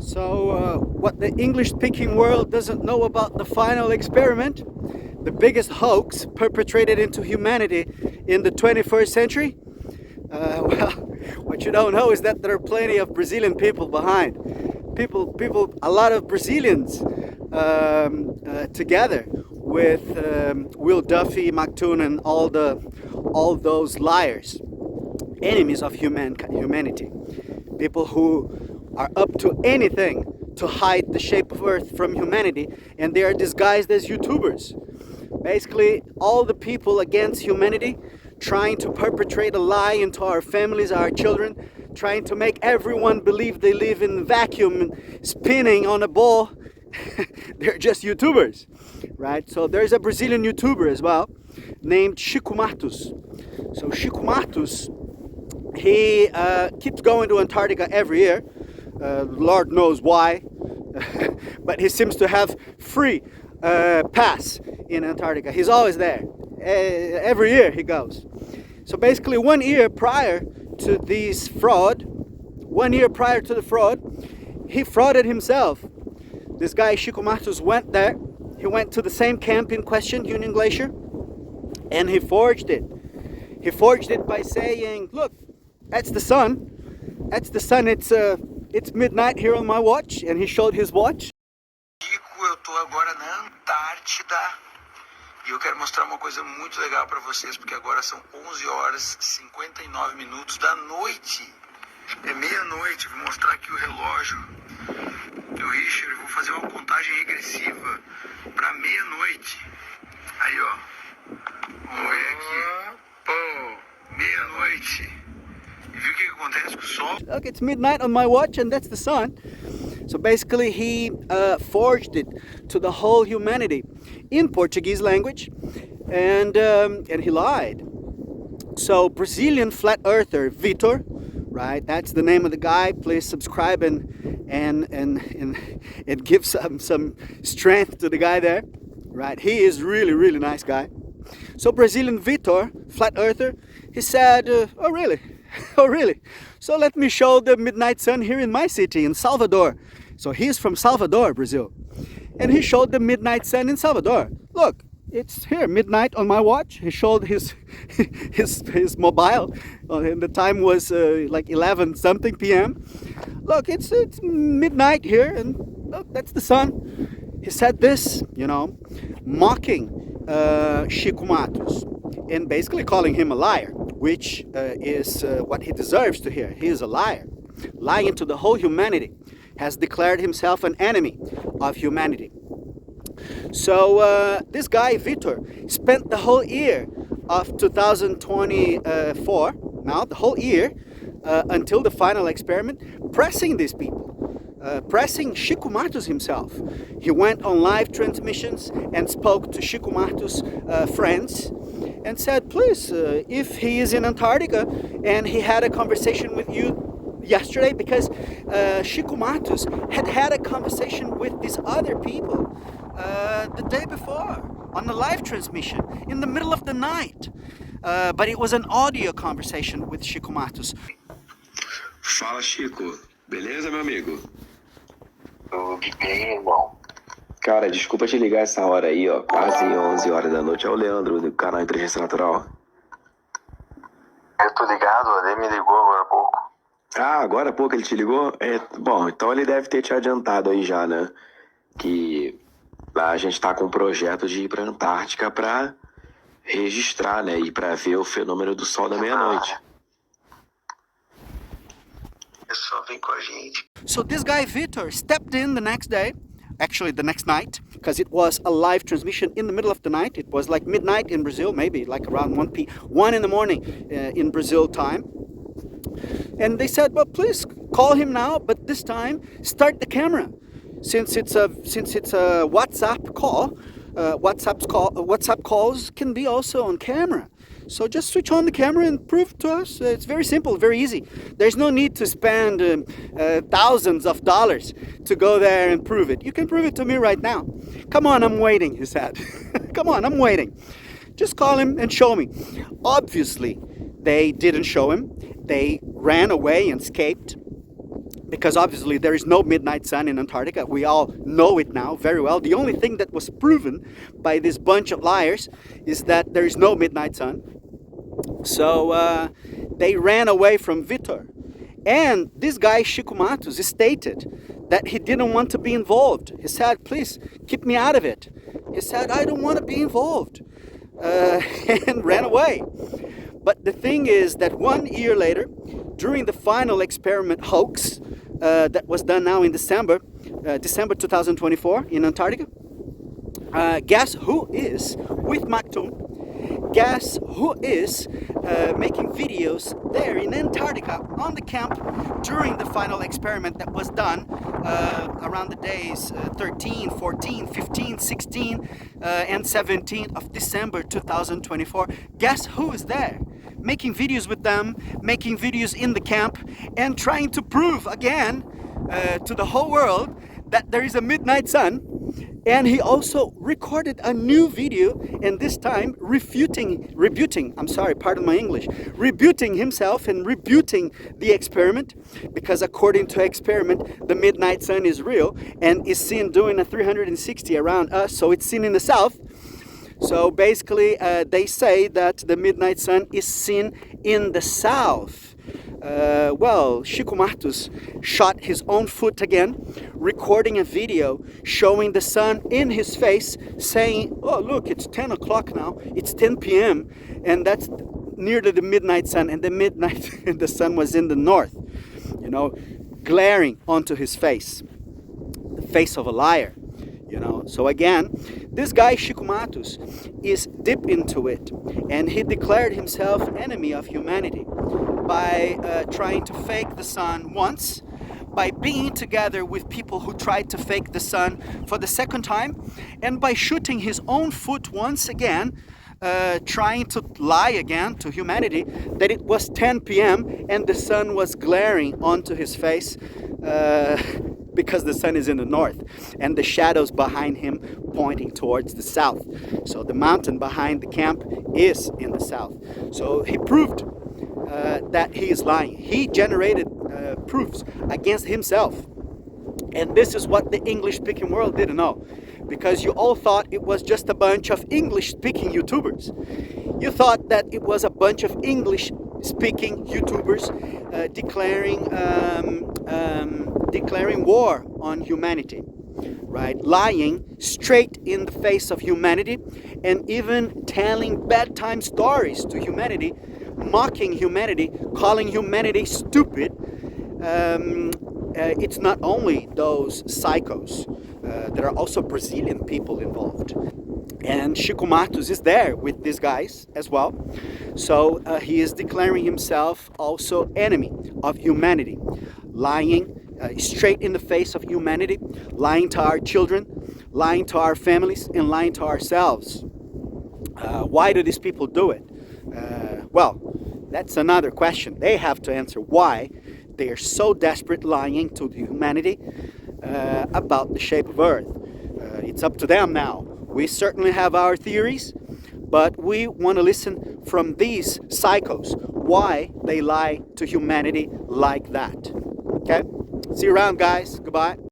What the English-speaking world doesn't know about the final experiment, the biggest hoax perpetrated into humanity in the 21st century, well, what you don't know is that there are plenty of Brazilian people behind. A lot of Brazilians together with Will Duffy, McToon, and all those liars, enemies of humanity, people who are up to anything to hide the shape of Earth from humanity, and they are disguised as YouTubers. Basically, all the people against humanity, trying to perpetrate a lie into our families, our children, trying to make everyone believe they live in a vacuum and spinning on a ball. They're just YouTubers, right? So there's a Brazilian YouTuber as well named Chicco Mattos. So Chicco Mattos, he keeps going to Antarctica every year. Lord knows why, but he seems to have free pass in Antarctica. He's always there. Every year he goes. So basically 1 year prior to this fraud, 1 year prior to the fraud, he frauded himself. This guy Chicco Mattos went there. He went to the same camp in question, Union Glacier, and he forged it. He forged it by saying, look, that's the sun. That's the sun. It's midnight here on my watch, and he showed his watch. Chico, eu tô agora na Antártida e eu quero mostrar uma coisa muito legal para vocês, porque agora são 11 horas e 59 minutos da noite. É meia-noite, vou mostrar aqui o relógio do Richard, vou fazer uma contagem regressiva para meia-noite. Aí, ó, vamos ver aqui. Pô, meia-noite. Look, it's midnight on my watch, and that's the sun. So basically he forged it to the whole humanity in Portuguese language, and he lied. So Brazilian flat earther Vitor, right? That's the name of the guy. Please subscribe and give some strength to the guy there, right? He is really nice guy. So Brazilian Vitor, flat earther, he said, oh really? Oh really? So let me show the midnight sun here in my city, in Salvador. So he's from Salvador, Brazil. And he showed the midnight sun in Salvador. Look, it's here, midnight on my watch. He showed his mobile, and the time was like 11 something p.m. Look, it's midnight here, and look, that's the sun. He said this, you know, mocking Chicco Mattos, and basically calling him a liar, which is what he deserves to hear. He is a liar, lying to the whole humanity, has declared himself an enemy of humanity. So this guy, Vitor, spent the whole year of 2024, now the whole year, until the final experiment, pressing these people. Pressing Chicco Mattos himself. He went on live transmissions and spoke to Chicco Mattos' friends and said, please, if he is in Antarctica and he had a conversation with you yesterday, because Chicco Mattos had a conversation with these other people the day before on a live transmission in the middle of the night. But it was an audio conversation with Chicco Mattos. Fala, Chico. Beleza, meu amigo? Tudo bem, irmão? Cara, desculpa te ligar essa hora aí, ó. Quase 11 horas da noite. É o Leandro, do canal Inteligência Natural. Eu tô ligado, ele me ligou agora há pouco. Ah, agora há pouco ele te ligou? Bom, então ele deve ter te adiantado aí já, né? Que lá a gente tá com um projeto de ir pra Antártica pra registrar, né? E pra ver o fenômeno do sol da meia-noite. Só vem com a gente. So this guy Vitor stepped in the next day, actually the next night, because it was a live transmission in the middle of the night. It was like midnight in Brazil, maybe like around 1 in the morning in Brazil time. And they said, well, please call him now, but this time start the camera. Since it's a WhatsApp call, WhatsApp calls can be also on camera. So just switch on the camera and prove to us. It's very simple, very easy. There's no need to spend thousands of dollars to go there and prove it. You can prove it to me right now. Come on, I'm waiting, he said. Come on, I'm waiting. Just call him and show me. Obviously, they didn't show him. They ran away and escaped. because obviously there is no midnight sun in Antarctica. We all know it now very well. The only thing that was proven by this bunch of liars is that there is no midnight sun. So they ran away from Vitor. And this guy, Chicco Mattos, stated that he didn't want to be involved. He said, please, keep me out of it. He said, I don't want to be involved. And ran away. But the thing is that 1 year later, during the final experiment hoax that was done now in December 2024 in Antarctica, guess who is with Maktoum? Guess who is making videos there in Antarctica on the camp during the final experiment that was done around the days 13, 14, 15, 16 and 17 of December 2024. Guess who is there? Making videos with them, making videos in the camp, and trying to prove again to the whole world that there is a midnight sun. And he also recorded a new video, and this time rebuting himself and rebuting the experiment, because according to experiment, the midnight sun is real and is seen doing a 360 around us, so it's seen in the south. So basically, they say that the midnight sun is seen in the south. Well, Chicco Mattos shot his own foot again, recording a video showing the sun in his face, saying, oh look, it's 10 o'clock now, it's 10 p.m. and that's near to the midnight sun, and the sun was in the north, you know, glaring onto his face, the face of a liar. You know, so again, this guy Chicco Mattos is deep into it, and he declared himself enemy of humanity by trying to fake the sun once, by being together with people who tried to fake the sun for the second time, and by shooting his own foot once again, trying to lie again to humanity that it was 10 p.m. and the sun was glaring onto his face. Because the sun is in the north and the shadows behind him pointing towards the south. So the mountain behind the camp is in the south. So he proved that he is lying. He generated proofs against himself. And this is what the English-speaking world didn't know, because you all thought it was just a bunch of English-speaking YouTubers. You thought that it was a bunch of English-speaking YouTubers declaring war on humanity, right? Lying straight in the face of humanity, and even telling bedtime stories to humanity, mocking humanity, calling humanity stupid. It's not only those psychos, there are also Brazilian people involved. And Chicco Mattos is there with these guys as well. So he is declaring himself also enemy of humanity, lying straight in the face of humanity, lying to our children, lying to our families, and lying to ourselves. Why do these people do it? Well, that's another question. They have to answer why they are so desperate lying to the humanity about the shape of Earth. It's up to them now. We certainly have our theories, but we want to listen from these psychos why they lie to humanity like that. Okay? See you around, guys. Goodbye.